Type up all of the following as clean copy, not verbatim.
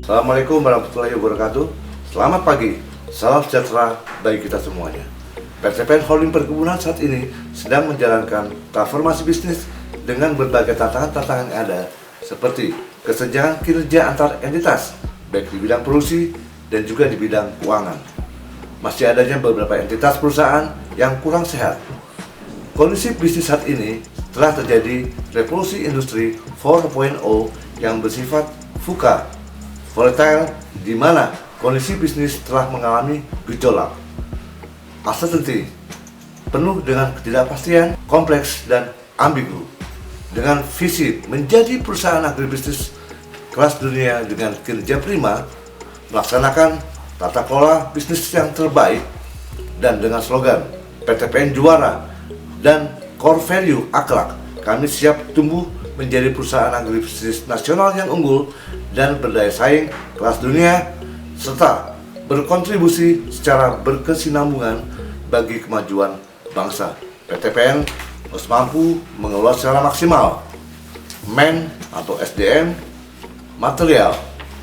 Assalamualaikum warahmatullahi wabarakatuh. Selamat pagi, salam sejahtera bagi kita semuanya. PTPN Holding Perkebunan saat ini sedang menjalankan transformasi bisnis dengan berbagai tantangan-tantangan yang ada, seperti kesenjangan kinerja antar entitas, baik di bidang produksi dan juga di bidang keuangan. Masih adanya beberapa entitas perusahaan yang kurang sehat. Kondisi bisnis saat ini telah terjadi revolusi industri 4.0 yang bersifat VUCA, volatile, di mana kondisi bisnis telah mengalami gejolak, uncertainty, penuh dengan ketidakpastian, kompleks dan ambigu. Dengan visi menjadi perusahaan agribisnis kelas dunia dengan kinerja prima, melaksanakan tata kelola bisnis yang terbaik, dan dengan slogan PTPN Juara dan core value akhlak, kami siap tumbuh menjadi perusahaan agribisnis nasional yang unggul dan berdaya saing kelas dunia, serta berkontribusi secara berkesinambungan bagi kemajuan bangsa. PTPN harus mampu mengelola secara maksimal man atau SDM, material,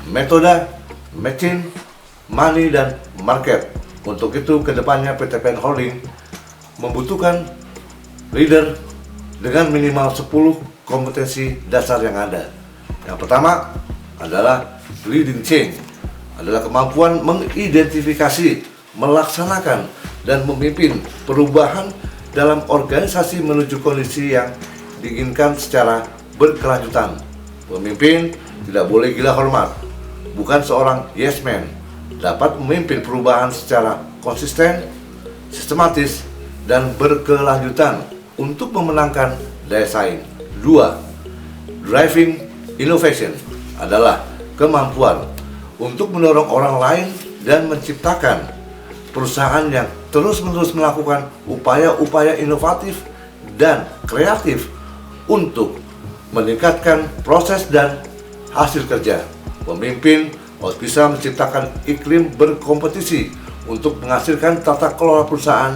metode, mesin, money, dan market. Untuk itu, kedepannya PTPN Holding membutuhkan leader dengan minimal 10 kompetensi dasar yang ada. Yang pertama adalah leading change, adalah kemampuan mengidentifikasi, melaksanakan, dan memimpin perubahan dalam organisasi menuju kondisi yang diinginkan secara berkelanjutan. Pemimpin tidak boleh gila hormat, bukan seorang yes man, dapat memimpin perubahan secara konsisten, sistematis, dan berkelanjutan untuk memenangkan daya saing. 2. Driving innovation adalah kemampuan untuk mendorong orang lain dan menciptakan perusahaan yang terus-menerus melakukan upaya-upaya inovatif dan kreatif untuk meningkatkan proses dan hasil kerja. Pemimpin harus bisa menciptakan iklim berkompetisi untuk menghasilkan tata kelola perusahaan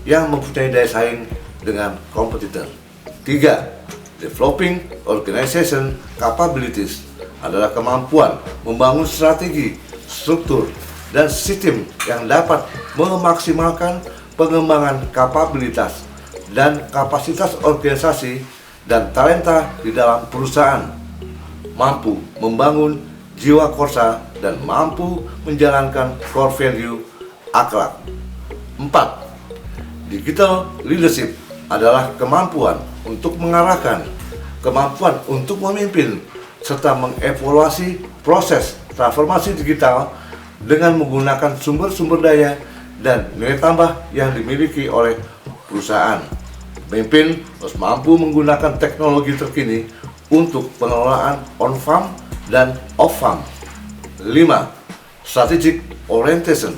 yang mempunyai daya saing dengan kompetitor. 3. Developing organization capabilities adalah kemampuan membangun strategi, struktur, dan sistem yang dapat memaksimalkan pengembangan kapabilitas dan kapasitas organisasi dan talenta di dalam perusahaan, mampu membangun jiwa korsa, dan mampu menjalankan core value akhlak. 4. Digital leadership adalah kemampuan untuk mengarahkan, kemampuan untuk memimpin, serta mengevaluasi proses transformasi digital dengan menggunakan sumber-sumber daya dan nilai tambah yang dimiliki oleh perusahaan. Pemimpin harus mampu menggunakan teknologi terkini untuk pengelolaan on-farm dan off-farm. 5. Strategic orientation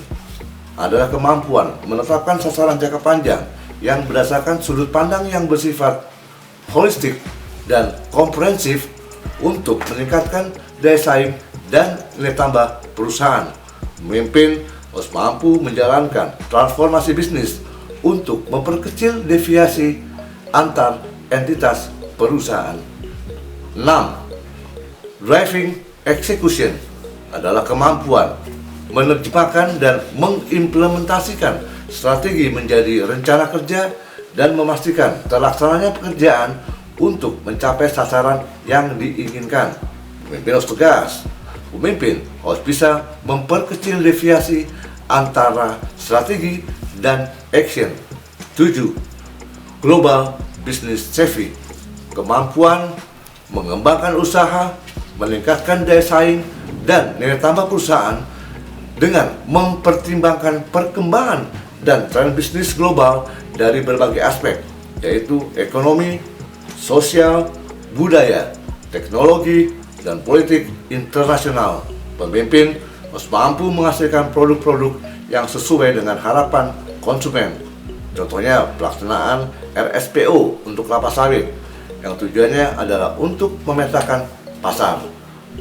adalah kemampuan menetapkan sasaran jangka panjang yang berdasarkan sudut pandang yang bersifat holistik dan komprehensif untuk meningkatkan daya saing dan nilai tambah perusahaan. Pemimpin harus mampu menjalankan transformasi bisnis untuk memperkecil deviasi antar entitas perusahaan. 6. Driving execution adalah kemampuan menerjemahkan dan mengimplementasikan strategi menjadi rencana kerja dan memastikan terlaksananya pekerjaan untuk mencapai sasaran yang diinginkan. Pemimpin harus tegas. Pemimpin harus bisa memperkecil deviasi antara strategi dan action. 7. Global business savvy, kemampuan mengembangkan usaha, meningkatkan daya saing dan nilai tambah perusahaan dengan mempertimbangkan perkembangan dan tren bisnis global dari berbagai aspek, yaitu ekonomi, sosial, budaya, teknologi, dan politik internasional. Pemimpin harus mampu menghasilkan produk-produk yang sesuai dengan harapan konsumen. Contohnya pelaksanaan RSPO untuk kelapa sawit yang tujuannya adalah untuk memetakan pasar.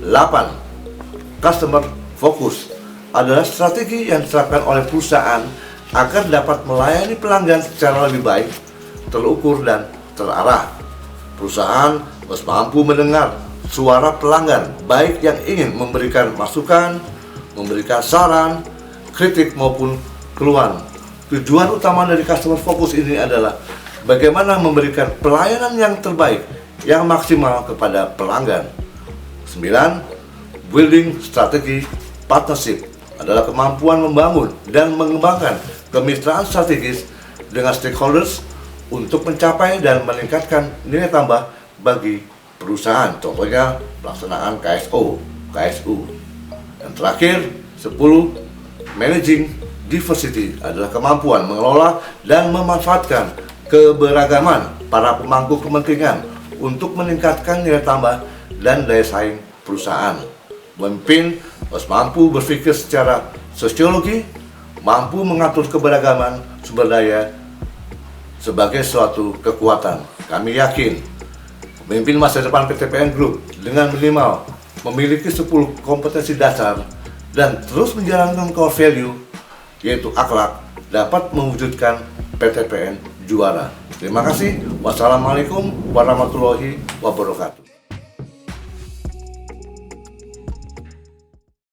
8. Customer focus adalah strategi yang diterapkan oleh perusahaan agar dapat melayani pelanggan secara lebih baik, terukur, dan terarah. Perusahaan harus mampu mendengar suara pelanggan, baik yang ingin memberikan masukan, memberikan saran, kritik maupun keluhan. Tujuan utama dari customer focus ini adalah bagaimana memberikan pelayanan yang terbaik, yang maksimal kepada pelanggan. 9. Building strategi partnership adalah kemampuan membangun dan mengembangkan kemitraan strategis dengan stakeholders untuk mencapai dan meningkatkan nilai tambah bagi perusahaan. Contohnya pelaksanaan KSO, KSU. Yang terakhir, 10. Managing diversity adalah kemampuan mengelola dan memanfaatkan keberagaman para pemangku kepentingan untuk meningkatkan nilai tambah dan daya saing perusahaan. Pemimpin harus mampu berpikir secara sosiologi, mampu mengatur keberagaman sumber daya sebagai suatu kekuatan. Kami yakin pemimpin masa depan PTPN Group dengan minimal memiliki 10 kompetensi dasar dan terus menjalankan core value yaitu akhlak dapat mewujudkan PTPN juara. Terima kasih. Wassalamualaikum warahmatullahi wabarakatuh.